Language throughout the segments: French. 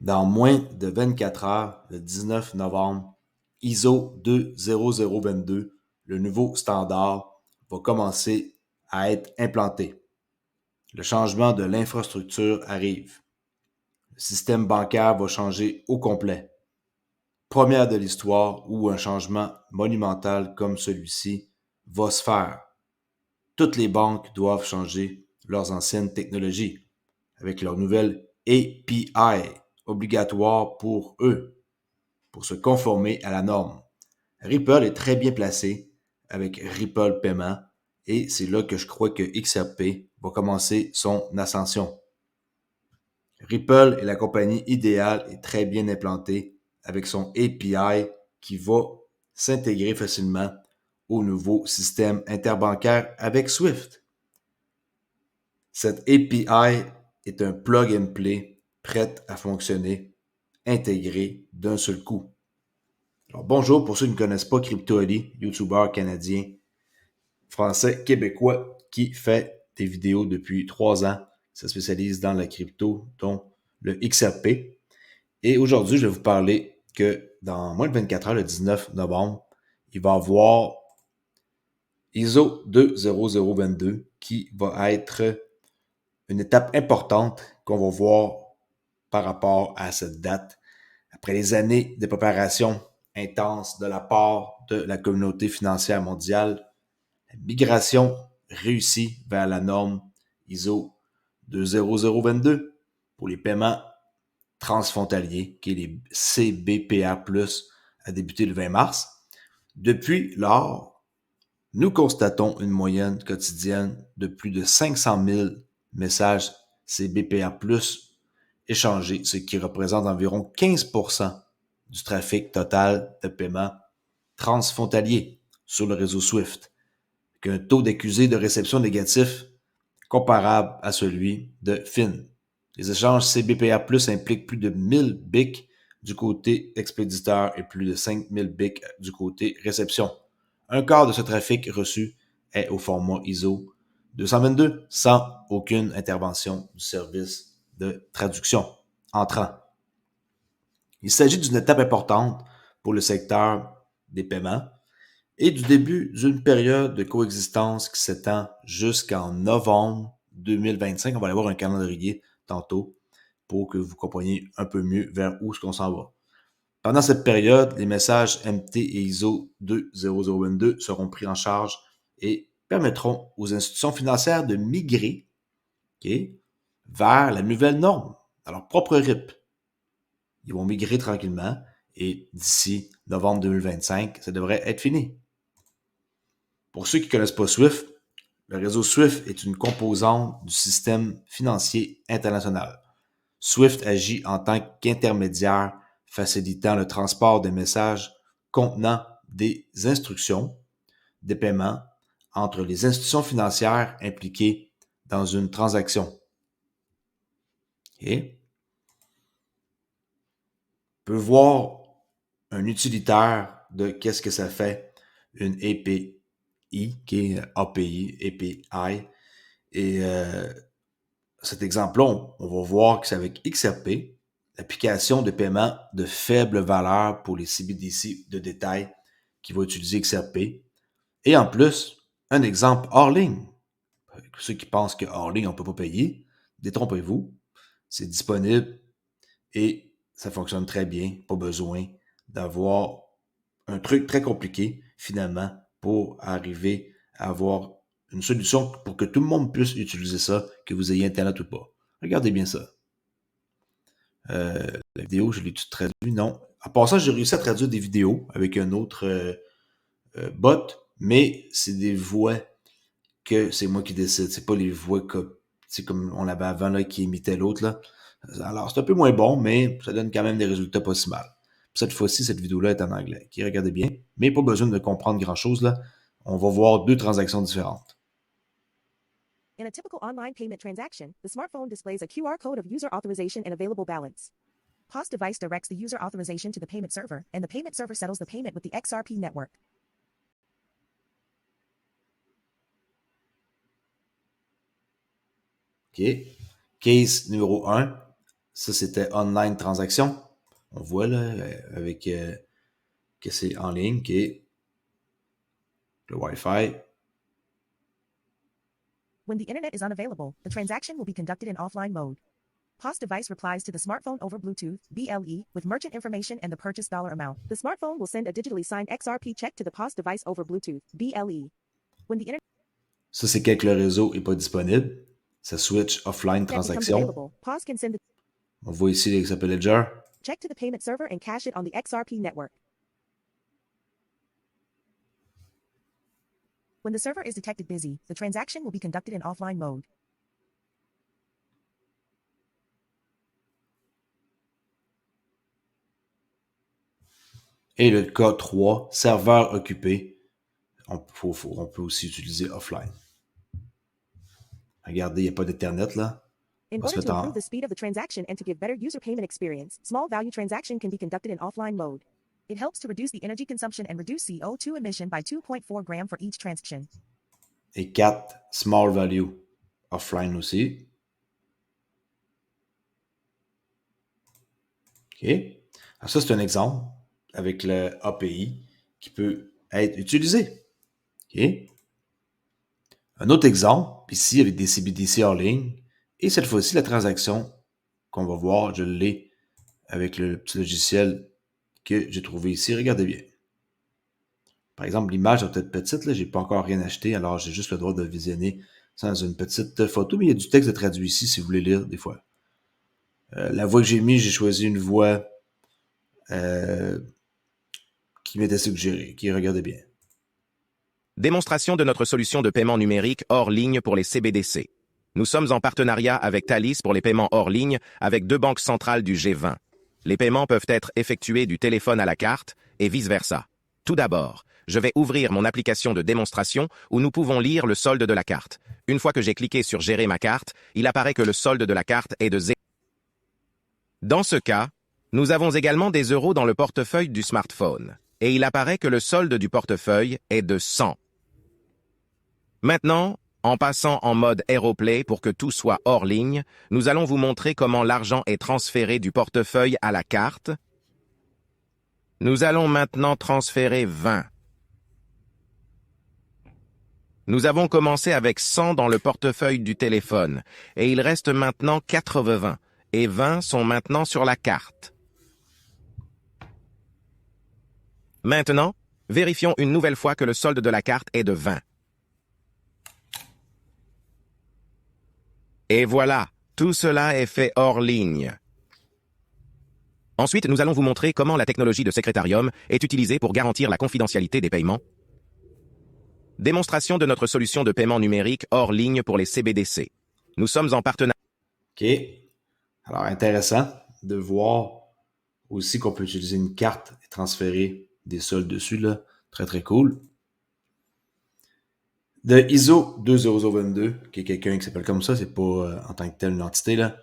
Dans moins de 24 heures, le 19 novembre, ISO 20022, le nouveau standard, va commencer à être implanté. Le changement de l'infrastructure arrive. Le système bancaire va changer au complet. Première de l'histoire où un changement monumental comme celui-ci va se faire. Toutes les banques doivent changer leurs anciennes technologies avec leurs nouvelles API obligatoires pour eux, pour se conformer à la norme. Ripple est très bien placé avec Ripple Paiement et c'est là que je crois que XRP va commencer son ascension. Ripple est la compagnie idéale et très bien implantée avec son API qui va s'intégrer facilement au nouveau système interbancaire avec Swift. Cette API est un plug and play prête à fonctionner, intégré d'un seul coup. Alors, bonjour pour ceux qui ne connaissent pas CryptoAli, YouTuber canadien, français, québécois, qui fait des vidéos depuis 3 ans. Ça spécialise dans la crypto, dont le XRP. Et aujourd'hui, je vais vous parler que dans moins de 24 heures, le 19 novembre, il va y avoir ISO 20022 qui va être une étape importante qu'on va voir par rapport à cette date. Après les années de préparation intense de la part de la communauté financière mondiale, la migration réussie vers la norme ISO 20022 pour les paiements transfrontaliers, qui est les CBPA+, a débuté le 20 mars. Depuis lors, nous constatons une moyenne quotidienne de plus de 500 000 messages CBPA+, échangés, ce qui représente environ 15% du trafic total de paiement transfrontalier sur le réseau Swift, avec un taux d'accusé de réception négatif comparable à celui de FIN. Les échanges CBPA+ impliquent plus de 1000 BIC du côté expéditeur et plus de 5000 BIC du côté réception. Un quart de ce trafic reçu est au format ISO 222 sans aucune intervention du service de traduction entrant. Il s'agit d'une étape importante pour le secteur des paiements et du début d'une période de coexistence qui s'étend jusqu'en novembre 2025. On va aller voir un calendrier tantôt pour que vous compreniez un peu mieux vers où est-ce qu'on s'en va. Pendant cette période, les messages MT et ISO 20022 seront pris en charge et permettront aux institutions financières de migrer vers la nouvelle norme, à leur propre RIP. Ils vont migrer tranquillement et d'ici novembre 2025, ça devrait être fini. Pour ceux qui ne connaissent pas Swift, le réseau Swift est une composante du système financier international. Swift agit en tant qu'intermédiaire facilitant le transport des messages contenant des instructions, des paiements entre les institutions financières impliquées dans une transaction. Okay? On peut voir un utilitaire de qu'est-ce que ça fait une API, qui est API, API. Et cet exemple-là, on va voir que c'est avec XRP, l'application de paiement de faible valeur pour les CBDC de détail qui va utiliser XRP. Et en plus, un exemple hors ligne. Ceux qui pensent que hors ligne, on ne peut pas payer, détrompez-vous. C'est disponible et ça fonctionne très bien. Pas besoin d'avoir un truc très compliqué, finalement, pour arriver à avoir une solution pour que tout le monde puisse utiliser ça, que vous ayez Internet ou pas. Regardez bien ça. La vidéo, je l'ai-tu traduit? Non. En passant, j'ai réussi à traduire des vidéos avec un autre bot, mais c'est des voix que c'est moi qui décide. C'est pas les voix comme on l'avait avant là, qui imitaient l'autre. Là. Alors, c'est un peu moins bon, mais ça donne quand même des résultats pas si mal. Cette fois-ci, cette vidéo-là est en anglais. Okay, regardez bien, mais pas besoin de comprendre grand-chose. Là. On va voir deux transactions différentes. In a typical online payment transaction, the smartphone displays a QR code of user authorization and available balance. POS device directs the user authorization to the payment server, and the payment server settles the payment with the XRP network. OK. Case numéro 1, Ça, c'était online transaction. On voit là, avec que c'est en ligne, qui est le Wi-Fi. When the internet is unavailable, the transaction will be conducted in offline mode. POS device replies to the smartphone over Bluetooth, BLE, with merchant information and the purchase dollar amount. The smartphone will send a digitally signed XRP check to the POS device over Bluetooth, BLE. When the internet Ça, c'est quand le réseau n'est pas disponible. Ça switch offline becomes transaction. available, POS can send the On voit ici l'XRP Ledger. check to the payment server and cash it on the XRP network. When the server is detected busy, the transaction will be conducted in offline mode. Et le cas 3, serveur occupé. On peut aussi utiliser offline. Regardez, il n'y a pas d'Internet là. In On va se order to mettre improve the speed of the transaction and to give better user payment experience, small value transaction can be conducted in offline mode. It helps to reduce the energy consumption and reduce CO2 emission by 2.4 grams for each transaction. Et 4, small value offline aussi. OK. Alors ça, c'est un exemple avec le API qui peut être utilisé. OK. Un autre exemple, ici, avec des CBDC hors ligne. Et cette fois-ci, la transaction qu'on va voir, je l'ai avec le petit logiciel que j'ai trouvé ici. Regardez bien. Par exemple, l'image est peut-être petite, là, j'ai pas encore rien acheté, alors j'ai juste le droit de visionner sans une petite photo, mais il y a du texte de traduit ici si vous voulez lire des fois. La voix que j'ai mis, j'ai choisi une voix qui m'était suggérée, qui regardez bien. Démonstration de notre solution de paiement numérique hors ligne pour les CBDC. Nous sommes en partenariat avec Thalys pour les paiements hors ligne avec 2 banques centrales du G20. Les paiements peuvent être effectués du téléphone à la carte et vice-versa. Tout d'abord, je vais ouvrir mon application de démonstration où nous pouvons lire le solde de la carte. Une fois que j'ai cliqué sur Gérer ma carte, il apparaît que le solde de la carte est de 0. Dans ce cas, nous avons également des euros dans le portefeuille du smartphone et il apparaît que le solde du portefeuille est de 100. Maintenant, en passant en mode Aeroplay pour que tout soit hors ligne, nous allons vous montrer comment l'argent est transféré du portefeuille à la carte. Nous allons maintenant transférer 20. Nous avons commencé avec 100 dans le portefeuille du téléphone et il reste maintenant 80 et 20 sont maintenant sur la carte. Maintenant, vérifions une nouvelle fois que le solde de la carte est de 20. Et voilà, tout cela est fait hors ligne. Ensuite, nous allons vous montrer comment la technologie de Secretarium est utilisée pour garantir la confidentialité des paiements. Démonstration de notre solution de paiement numérique hors ligne pour les CBDC. Nous sommes en partenariat. OK. Alors, intéressant de voir aussi qu'on peut utiliser une carte et transférer des soldes dessus, là. Très, très cool. De ISO 20022, qui est quelqu'un qui s'appelle comme ça, c'est pas en tant que tel une entité, là.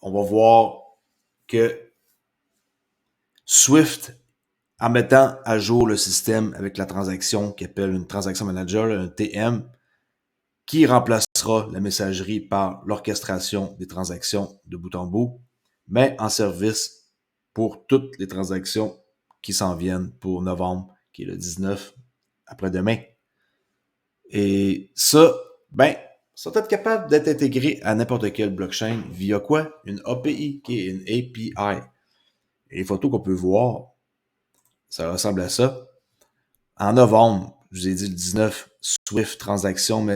On va voir que Swift, en mettant à jour le système avec la transaction qu'il appelle une transaction manager, un TM, qui remplacera la messagerie par l'orchestration des transactions de bout en bout, mais en service pour toutes les transactions qui s'en viennent pour novembre, qui est le 19 après-demain. Et ça, ça doit être capable d'être intégré à n'importe quelle blockchain via quoi? Une API, qui est une API. Et les photos qu'on peut voir, ça ressemble à ça. En novembre, je vous ai dit le 19, Swift Transaction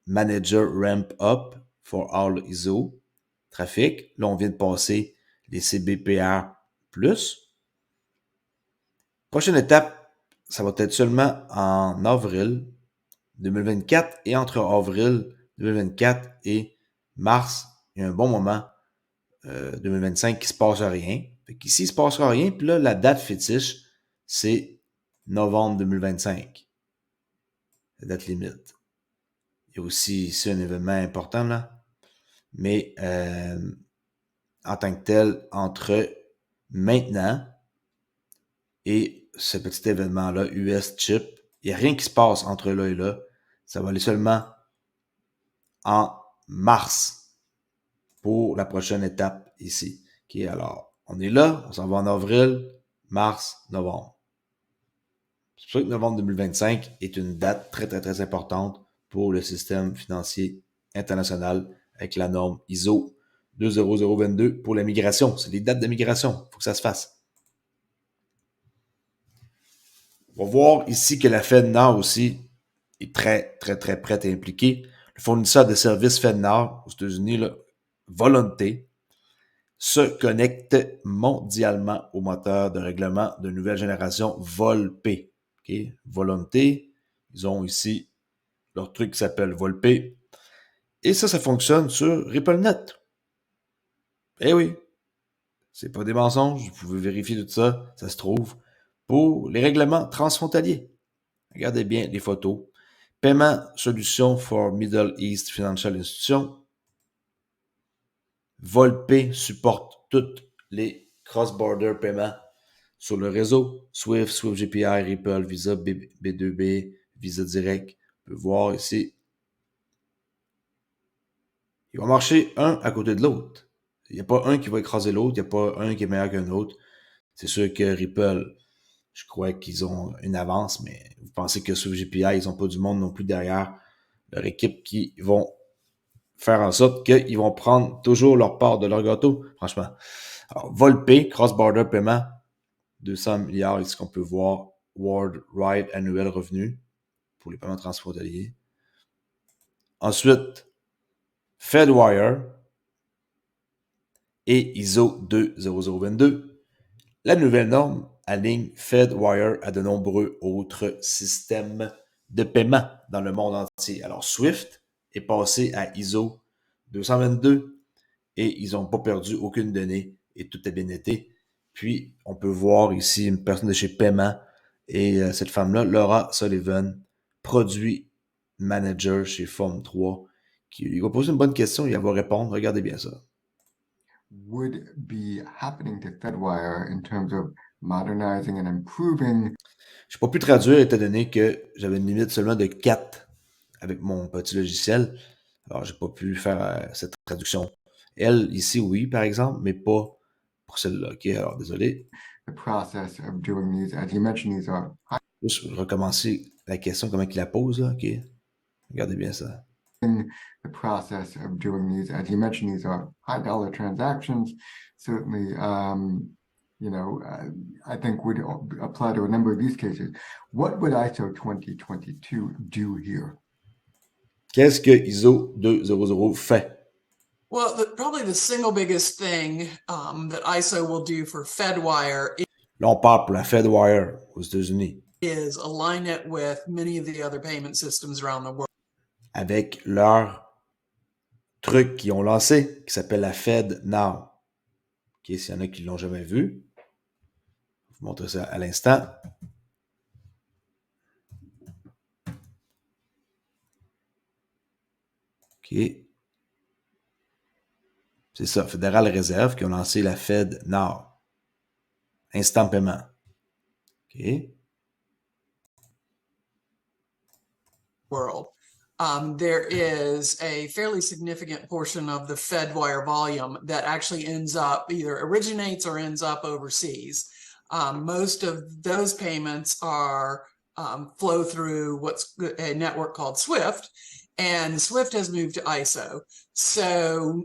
Manager Ramp Up for All ISO Trafic. Là, on vient de passer les CBPR+. Prochaine étape, ça va être seulement en avril 2024 et entre avril 2024 et mars, il y a un bon moment 2025 qui se passe rien. Fait qu'ici, il se passera rien. Puis là, la date fétiche, c'est novembre 2025. La date limite. Il y a aussi ici un événement important, là. Mais en tant que tel, entre maintenant et ce petit événement-là, US Chip, il n'y a rien qui se passe entre là et là. Ça va aller seulement en mars pour la prochaine étape ici. OK, alors, on est là, on s'en va en avril, mars, novembre. C'est pour ça que novembre 2025 est une date très, très, très importante pour le système financier international avec la norme ISO 20022 pour la migration. C'est les dates de migration. Il faut que ça se fasse. On va voir ici que la FedNow aussi est très, très, très prête et impliquée. Le fournisseur de services FedNow aux États-Unis, là, Volonté, se connecte mondialement au moteur de règlement de nouvelle génération VolP. Okay? Volonté, ils ont ici leur truc qui s'appelle VolP. Et ça fonctionne sur RippleNet. Eh oui, c'est pas des mensonges, vous pouvez vérifier tout ça, ça se trouve, pour les règlements transfrontaliers. Regardez bien les photos. Paiement Solution for Middle East Financial Institution. VolP supporte toutes les cross-border paiements sur le réseau. Swift, Swift GPI, Ripple, Visa, B2B, Visa Direct. On peut voir ici. Ils vont marcher un à côté de l'autre. Il n'y a pas un qui va écraser l'autre, il n'y a pas un qui est meilleur qu'un autre. C'est sûr que Ripple, je crois qu'ils ont une avance, mais vous pensez que Swift GPI, ils n'ont pas du monde non plus derrière leur équipe qui vont faire en sorte qu'ils vont prendre toujours leur part de leur gâteau, franchement. Alors, VolP, Cross-Border Payment, 200 milliards, ici qu'on peut voir, Worldwide Annuel Revenu pour les paiements transfrontaliers. Ensuite, Fedwire et ISO 20022. La nouvelle norme aligne Fedwire à de nombreux autres systèmes de paiement dans le monde entier. Alors, Swift est passé à ISO 222 et ils n'ont pas perdu aucune donnée et tout a bien été. Puis, on peut voir ici une personne de chez Paiement et cette femme-là, Laura Sullivan, produit manager chez Form 3, qui lui va poser une bonne question et elle va répondre. Regardez bien ça. Would be happening to Fedwire in terms of modernizing and improving. Je n'ai pas pu traduire étant donné que j'avais une limite seulement de 4 avec mon petit logiciel. Alors, j'ai pas pu faire cette traduction. Elle, ici, oui, par exemple, mais pas pour celle-là. OK, alors, désolé. The process of doing these, as you mentioned, these are. Juste recommencer la question, comment il la pose, là. OK. Regardez bien ça. In the process of doing these, as you mentioned, these are high-dollar transactions. Certainly, I think would apply to a number of use cases. What would ISO 2022 do here? Qu'est-ce que ISO 200 fait? Well, probably the single biggest thing that ISO will do for Fedwire Là, on parle pour la Fedwire aux États-Unis. Is align it with many of the other payment systems around the world. Avec leur truc qu'ils ont lancé, qui s'appelle la FedNow. OK, s'il y en a qui ne l'ont jamais vu, je vais vous montrer ça à l'instant. OK. C'est ça, Fédéral Réserve qui ont lancé la FedNow. Instant paiement. OK. World. There is a fairly significant portion of the Fedwire volume that actually ends up either originates or ends up overseas. Most of those payments are flow through what's a network called Swift, and Swift has moved to ISO. So,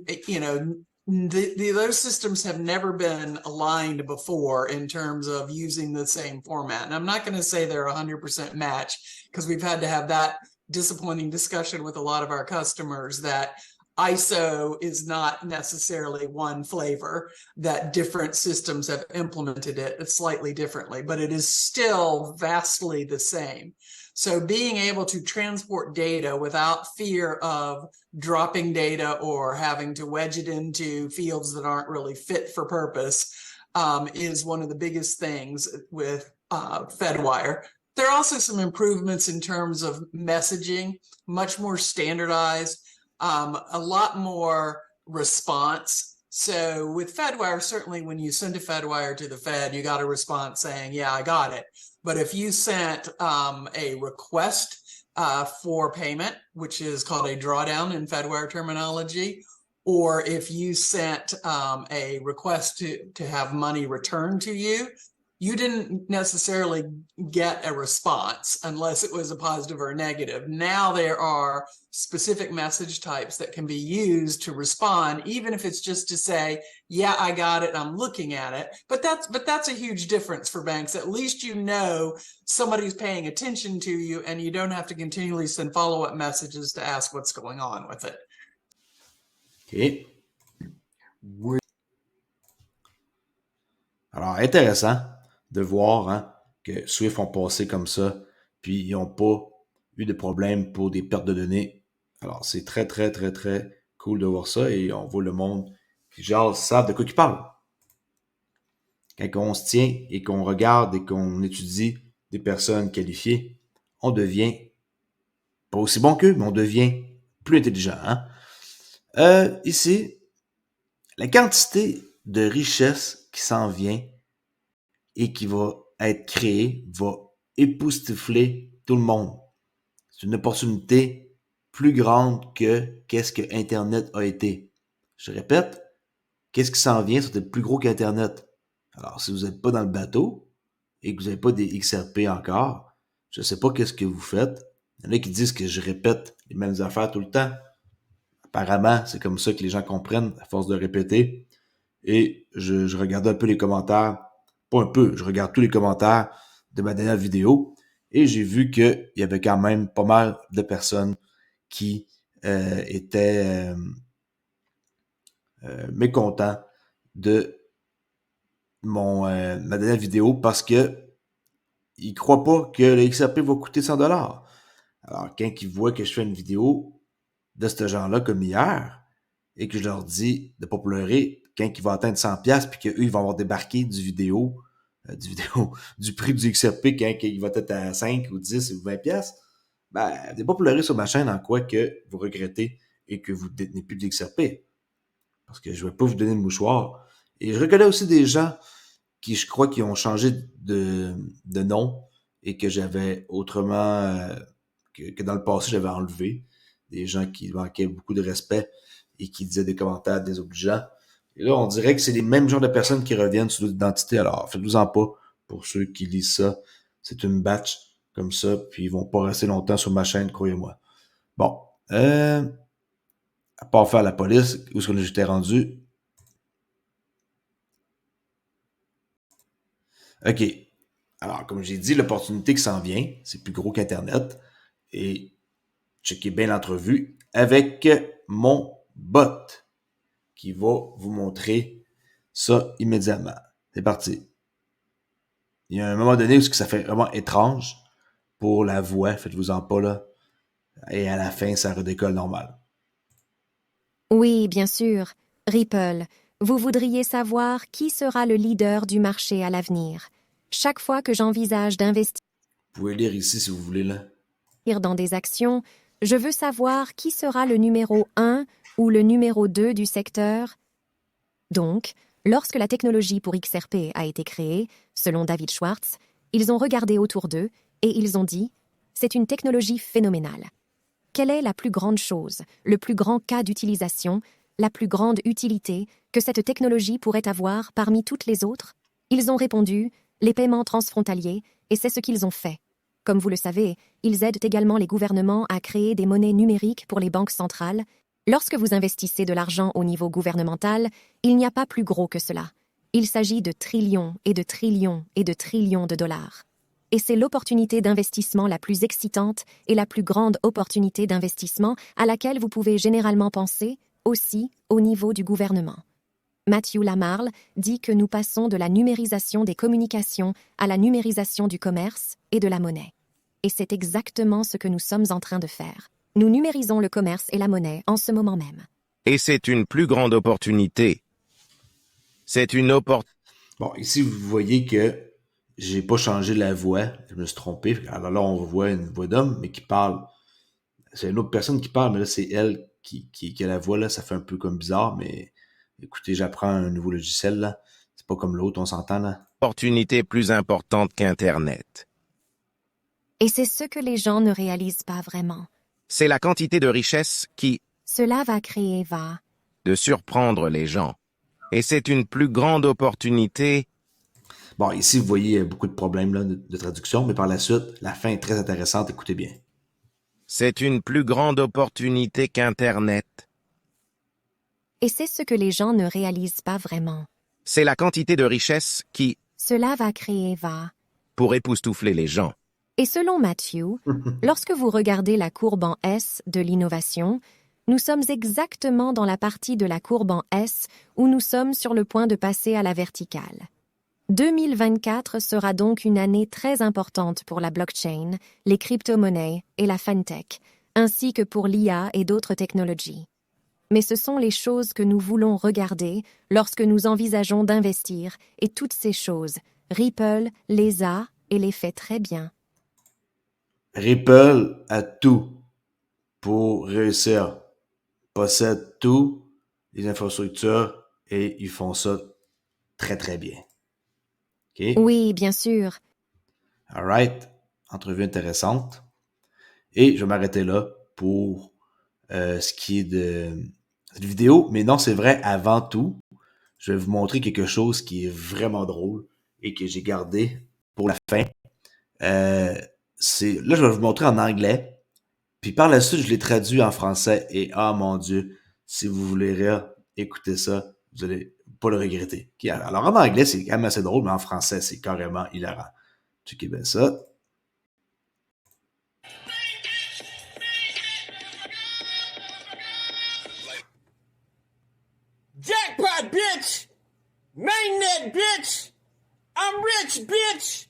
those systems have never been aligned before in terms of using the same format. And I'm not going to say they're 100% match because we've had to have that disappointing discussion with a lot of our customers that ISO is not necessarily one flavor, that different systems have implemented it slightly differently, but it is still vastly the same. So being able to transport data without fear of dropping data or having to wedge it into fields that aren't really fit for purpose is one of the biggest things with Fedwire. There are also some improvements in terms of messaging, much more standardized, a lot more response. So with Fedwire, certainly when you send a Fedwire to the Fed, you got a response saying, yeah, I got it. But if you sent a request for payment, which is called a drawdown in Fedwire terminology, or if you sent a request to have money returned to you, you didn't necessarily get a response unless it was a positive or a negative. Now there are specific message types that can be used to respond, even if it's just to say, yeah, I got it, I'm looking at it. But that's a huge difference for banks. At least you know somebody's paying attention to you and you don't have to continually send follow-up messages to ask what's going on with it. OK. Would Alors, intéressant de voir hein, que Swift ont passé comme ça, puis ils n'ont pas eu de problème pour des pertes de données. Alors, c'est très, très, très, très cool de voir ça et on voit le monde qui, genre, savent de quoi ils parlent. Quand on se tient et qu'on regarde et qu'on étudie des personnes qualifiées, on devient pas aussi bon qu'eux, mais on devient plus intelligent. Hein? Ici, la quantité de richesse qui s'en vient et qui va être créée va époustoufler tout le monde. C'est une opportunité plus grande que qu'est-ce que Internet a été. Je répète, qu'est-ce qui s'en vient, c'est plus gros qu'Internet. Alors, si vous n'êtes pas dans le bateau et que vous n'avez pas des XRP encore, je ne sais pas qu'est-ce que vous faites. Il y en a qui disent que je répète les mêmes affaires tout le temps. Apparemment, c'est comme ça que les gens comprennent à force de répéter. Et je regardais un peu les commentaires. Pas un peu, je regarde tous les commentaires de ma dernière vidéo. Et j'ai vu qu'il y avait quand même pas mal de personnes qui étaient mécontents de ma dernière vidéo parce que ils croient pas que le XRP va coûter 100$. Alors, quand ils voient que je fais une vidéo de ce genre-là comme hier et que je leur dis de pas pleurer quand il va atteindre 100$ puis qu'eux, ils vont avoir débarqué du prix du XRP quand il va être à 5 ou 10 ou 20$, ben, ne pas pleurer sur ma chaîne en quoi que vous regrettez et que vous ne détenez plus de XRP. Parce que je ne vais pas vous donner le mouchoir. Et je reconnais aussi des gens qui, je crois, qui ont changé de nom et que j'avais autrement, que dans le passé, j'avais enlevé. Des gens qui manquaient beaucoup de respect et qui disaient des commentaires désobligeants. Et là, on dirait que c'est les mêmes genres de personnes qui reviennent sous l'identité. Alors, faites-vous-en pas pour ceux qui lisent ça. C'est une batch comme ça, puis ils vont pas rester longtemps sur ma chaîne, croyez-moi. Bon, à part faire la police, où est-ce que j'étais rendu? OK. Alors, comme j'ai dit, l'opportunité qui s'en vient, c'est plus gros qu'Internet. Et checkez bien l'entrevue avec mon bot qui va vous montrer ça immédiatement. C'est parti. Il y a un moment donné où ça fait vraiment étrange pour la voix, faites-vous-en pas là. Et à la fin, ça redécolle normal. Oui, bien sûr. Ripple, vous voudriez savoir qui sera le leader du marché à l'avenir. Chaque fois que j'envisage d'investir Vous pouvez lire ici si vous voulez là. dans des actions, je veux savoir qui sera le numéro 1 ou le numéro 2 du secteur. Donc, lorsque la technologie pour XRP a été créée, selon David Schwartz, ils ont regardé autour d'eux et ils ont dit « c'est une technologie phénoménale ». Quelle est la plus grande chose, le plus grand cas d'utilisation, la plus grande utilité que cette technologie pourrait avoir parmi toutes les autres? Ils ont répondu « les paiements transfrontaliers » et c'est ce qu'ils ont fait. Comme vous le savez, ils aident également les gouvernements à créer des monnaies numériques pour les banques centrales. Lorsque vous investissez de l'argent au niveau gouvernemental, il n'y a pas plus gros que cela. Il s'agit de trillions et de trillions et de trillions de dollars. Et c'est l'opportunité d'investissement la plus excitante et la plus grande opportunité d'investissement à laquelle vous pouvez généralement penser, aussi au niveau du gouvernement. Matthew Lamarle dit que nous passons de la numérisation des communications à la numérisation du commerce et de la monnaie. Et c'est exactement ce que nous sommes en train de faire. Nous numérisons le commerce et la monnaie en ce moment même. Et c'est une plus grande opportunité. C'est une opportunité. Bon, ici, vous voyez que j'ai pas changé la voix. Je me suis trompé. Alors là, on voit une voix d'homme, mais qui parle. C'est une autre personne qui parle, mais là, c'est elle qui a la voix. Là. Ça fait un peu comme bizarre, mais écoutez, j'apprends un nouveau logiciel. Là. C'est pas comme l'autre, on s'entend là. Opportunité plus importante qu'Internet. Et c'est ce que les gens ne réalisent pas vraiment. C'est la quantité de richesse qui... Cela va créer de surprendre les gens. Et c'est une plus grande opportunité. Bon, ici, vous voyez beaucoup de problèmes là, de traduction, mais par la suite, la fin est très intéressante. Écoutez bien. C'est une plus grande opportunité qu'Internet. Et c'est ce que les gens ne réalisent pas vraiment. C'est la quantité de richesse qui, Cela va. pour époustoufler les gens. Et selon Matthew, lorsque vous regardez la courbe en S de l'innovation, nous sommes exactement dans la partie de la courbe en S où nous sommes sur le point de passer à la verticale. 2024 sera donc une année très importante pour la blockchain, les crypto-monnaies et la fintech, ainsi que pour l'IA et d'autres technologies. Mais ce sont les choses que nous voulons regarder lorsque nous envisageons d'investir, et toutes ces choses, Ripple les a et les fait très bien. Ripple a tout pour réussir. Possède tout, les infrastructures, et ils font ça très, très bien. OK? Oui, bien sûr. All right. Entrevue intéressante. Et je vais m'arrêter là pour ce qui est de cette vidéo. Mais non, c'est vrai, avant tout, je vais vous montrer quelque chose qui est vraiment drôle et que j'ai gardé pour la fin. Là, je vais vous montrer en anglais. Puis par la suite, je l'ai traduit en français. Et ah mon Dieu, si vous voulez rire, écoutez ça, vous allez pas le regretter. Okay, alors en anglais, c'est quand même assez drôle, mais en français, c'est carrément hilarant. Checkez bien ça. Jackpot, bitch! Mainnet, bitch! I'm rich, bitch!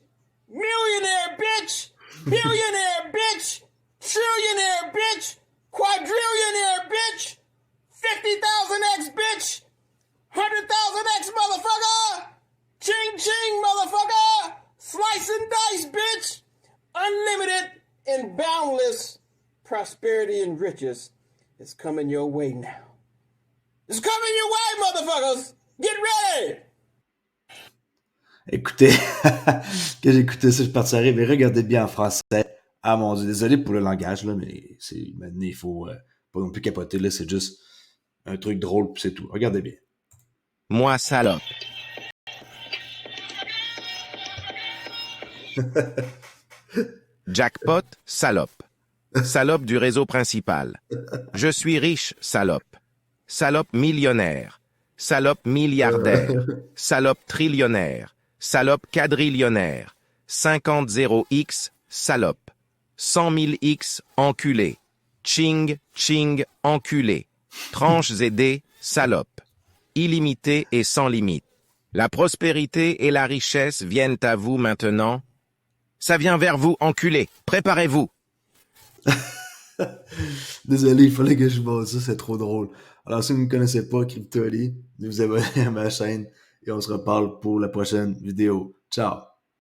Millionaire, bitch! Billionaire, bitch! Trillionaire, bitch! Quadrillionaire, bitch! 50,000x, bitch! 100,000x, motherfucker! Ching ching, motherfucker! Slice and dice, bitch! Unlimited and boundless prosperity and riches is coming your way now. It's coming your way, motherfuckers! Get ready! Écoutez, que j'ai écouté ça, je partirais, mais regardez bien en français. Ah mon Dieu, désolé pour le langage, là, mais c'est maintenant, il faut pas non plus capoter, là, c'est juste un truc drôle, puis c'est tout. Regardez bien. Moi, salope. Jackpot, salope. Salope du réseau principal. Je suis riche, salope. Salope millionnaire. Salope milliardaire. Salope trillionnaire. Salope quadrillionnaire. 50-0x, salope. 100 000x, enculé. Ching, ching, enculé. Tranches et dés, salope. Illimité et sans limite. La prospérité et la richesse viennent à vous maintenant. Ça vient vers vous, enculé. Préparez-vous. Désolé, il fallait que je monte ça, c'est trop drôle. Alors, si vous ne me connaissez pas, Crypto Ali, vous abonnez à ma chaîne et on se reparle pour la prochaine vidéo. Ciao!